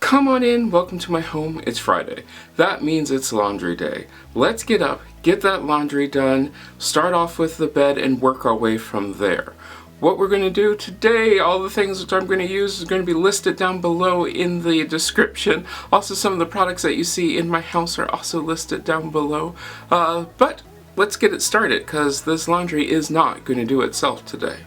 Come on in, welcome to my home. It's Friday. That means it's laundry day. Let's get up, get that laundry done, start off with the bed and work our way from there. What we're going to do today, all the things that I'm going to use is going to be listed down below in the description. Also, some of the products that you see in my house are also listed down below. But let's get it started because this laundry is not going to do itself today.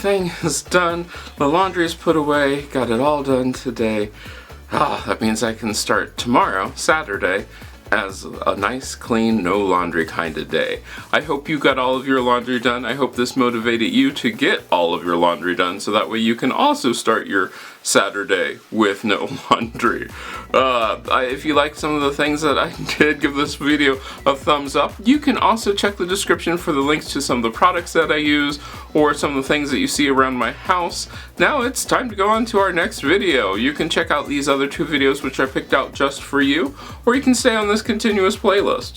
everything is done. The laundry is put away. Got it all done today. That means I can start tomorrow, Saturday, as a nice, clean, no laundry kind of day. I hope you got all of your laundry done. I hope this motivated you to get all of your laundry done so that way you can also start your Saturday with no laundry. If you liked some of the things that I did, give this video a thumbs up. You can also check the description for the links to some of the products that I use or some of the things that you see around my house. Now it's time to go on to our next video. You can check out these other two videos which I picked out just for you, or you can stay on this continuous playlist.